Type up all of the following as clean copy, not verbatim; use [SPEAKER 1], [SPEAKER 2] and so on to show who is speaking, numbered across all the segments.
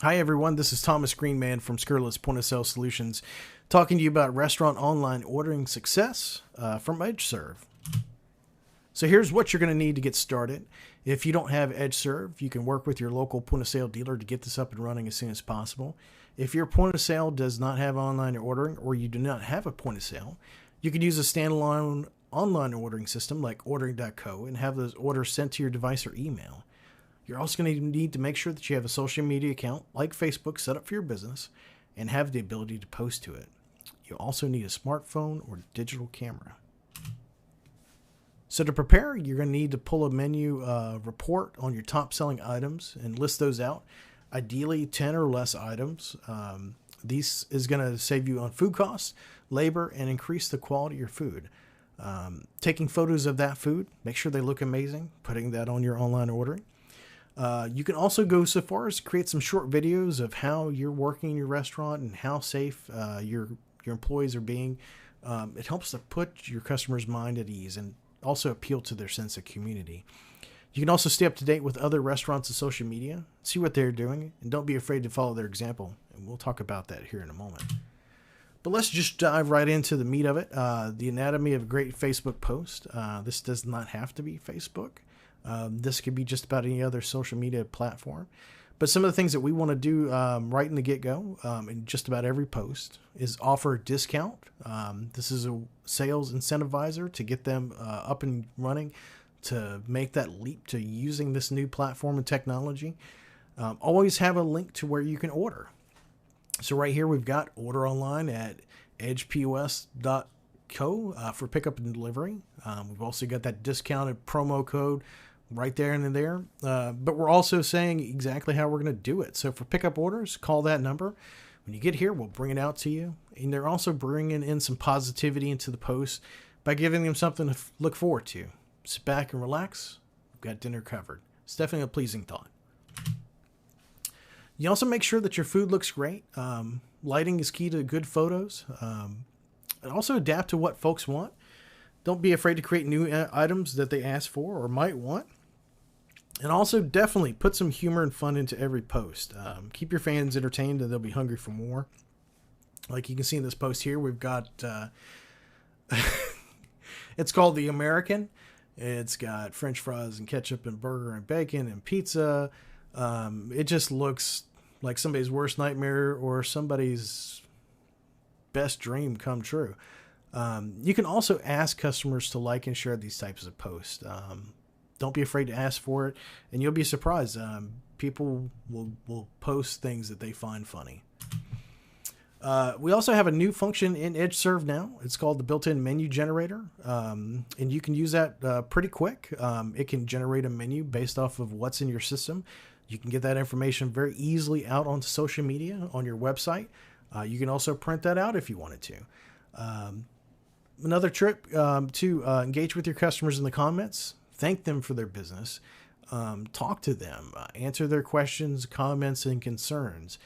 [SPEAKER 1] Hi everyone, this is Thomas Greenman from Skirless Point of Sale Solutions, talking to you about restaurant online ordering success from EdgeServ. So here's what you're going to need to get started. If you don't have EdgeServ, you can work with your local point of sale dealer to get this up and running as soon as possible. If your point of sale does not have online ordering, or you do not have a point of sale, you can use a standalone online ordering system like ordering.co and have those orders sent to your device or email. You're also going to need to make sure that you have a social media account like Facebook set up for your business and have the ability to post to it. You'll also need a smartphone or digital camera. So to prepare, you're going to need to pull a menu report on your top selling items and list those out. Ideally 10 or less items. This is going to save you on food costs, labor, and increase the quality of your food. Taking photos of that food, make sure they look amazing, putting that on your online ordering. You can also go so far as to create some short videos of how you're working in your restaurant and how safe your employees are being. It helps to put your customer's mind at ease and also appeal to their sense of community. You can also stay up to date with other restaurants and social media, see what they're doing, and don't be afraid to follow their example. And we'll talk about that here in a moment. But let's just dive right into the meat of it. The anatomy of a great Facebook post. This does not have to be Facebook. This could be just about any other social media platform. But some of the things that we want to do right in the get-go in just about every post is offer a discount. This is a sales incentivizer to get them up and running to make that leap to using this new platform and technology. Always have a link to where you can order. So right here we've got order online at edgepos.co for pickup and delivery. We've also got that discounted promo code right there and there. But we're also saying exactly how we're going to do it. So for pickup orders, call that number. When you get here, we'll bring it out to you. And they're also bringing in some positivity into the post by giving them something to look forward to. Sit back and relax. We've got dinner covered. It's definitely a pleasing thought. You also make sure that your food looks great. Lighting is key to good photos. And also adapt to what folks want. Don't be afraid to create new items that they ask for or might want. And also definitely put some humor and fun into every post. Keep your fans entertained and they'll be hungry for more. Like you can see in this post here, we've got, it's called The American. It's got French fries and ketchup and burger and bacon and pizza. It just looks like somebody's worst nightmare or somebody's best dream come true. You can also ask customers to like and share these types of posts. Don't be afraid to ask for it, and you'll be surprised. People will post things that they find funny. We also have a new function in EdgeServ now. It's called the built-in menu generator, and you can use that pretty quick. It can generate a menu based off of what's in your system. You can get that information very easily out onto social media on your website. You can also print that out if you wanted to. Another trick to engage with your customers in the comments. Thank them for their business. Talk to them. Answer their questions, comments, and concerns.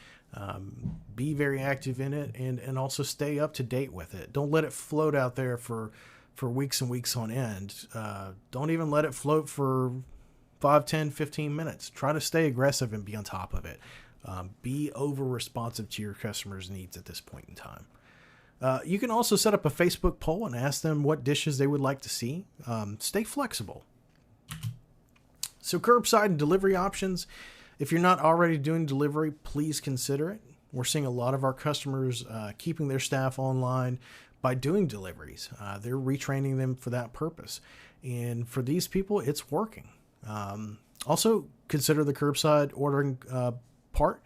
[SPEAKER 1] Be very active in it and also stay up to date with it. Don't let it float out there for weeks and weeks on end. Don't even let it float for 5, 10, 15 minutes. Try to stay aggressive and be on top of it. Be over responsive to your customers' needs at this point in time. You can also set up a Facebook poll and ask them what dishes they would like to see. Stay flexible. So curbside and delivery options. If you're not already doing delivery, please consider it. We're seeing a lot of our customers keeping their staff online by doing deliveries. They're retraining them for that purpose. And for these people, it's working. Also, consider the curbside ordering part.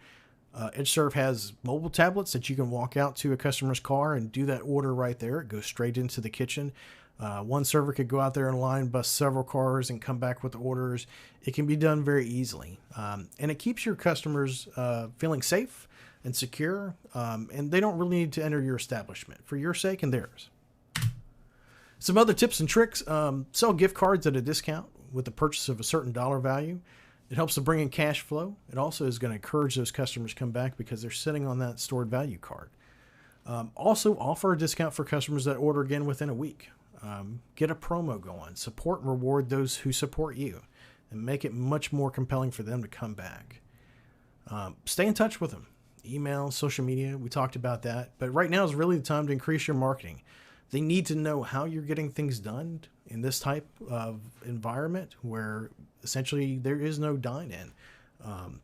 [SPEAKER 1] EdgeServ has mobile tablets that you can walk out to a customer's car and do that order right there. It goes straight into the kitchen. One server could go out there in line, bust several cars, and come back with the orders. It can be done very easily. And it keeps your customers feeling safe and secure, and they don't really need to enter your establishment for your sake and theirs. Some other tips and tricks. Sell gift cards at a discount with the purchase of a certain dollar value. It helps to bring in cash flow. It also is going to encourage those customers to come back because they're sitting on that stored value card. Also offer a discount for customers that order again within a week. Get a promo going. Support and reward those who support you and make it much more compelling for them to come back. Stay in touch with them. Email, social media, we talked about that. But right now is really the time to increase your marketing. They need to know how you're getting things done in this type of environment where essentially there is no dine-in.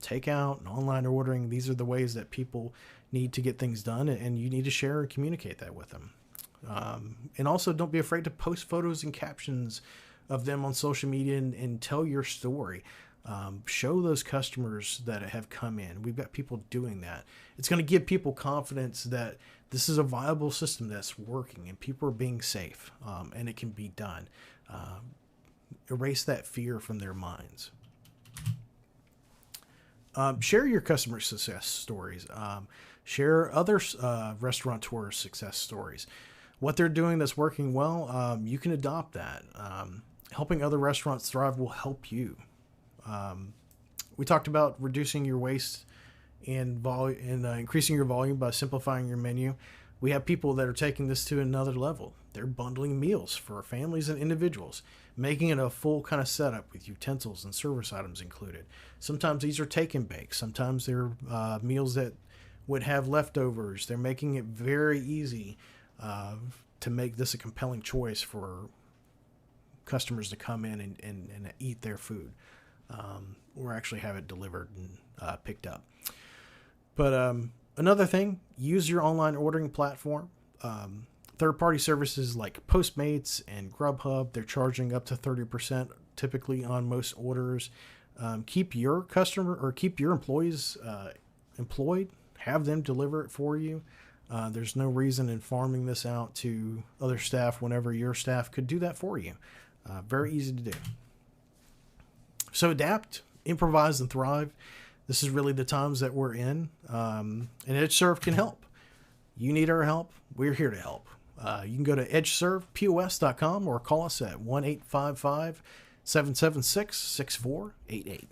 [SPEAKER 1] Takeout and online ordering, these are the ways that people need to get things done, and you need to share and communicate that with them. And also, don't be afraid to post photos and captions of them on social media and tell your story. Show those customers that have come in. We've got people doing that. It's going to give people confidence that this is a viable system that's working and people are being safe, and it can be done. Erase that fear from their minds. Share your customer success stories. Share other restaurateurs' success stories. What they're doing that's working well, you can adopt that. Helping other restaurants thrive will help you. We talked about reducing your waste and increasing your volume by simplifying your menu. We have people that are taking this to another level. They're bundling meals for families and individuals, making it a full kind of setup with utensils and service items included. Sometimes these are take and bake. Sometimes they're meals that would have leftovers. They're making it very easy to make this a compelling choice for customers to come in and eat their food, or actually have it delivered and picked up. But another thing, use your online ordering platform. Third-party services like Postmates and Grubhub, they're charging up to 30% typically on most orders. Keep your employees employed. Have them deliver it for you. There's no reason in farming this out to other staff whenever your staff could do that for you. Very easy to do. So adapt, improvise, and thrive. This is really the times that we're in, and EdgeServ can help. You need our help. We're here to help. You can go to EdgeServPOS.com or call us at 1-855-776-6488.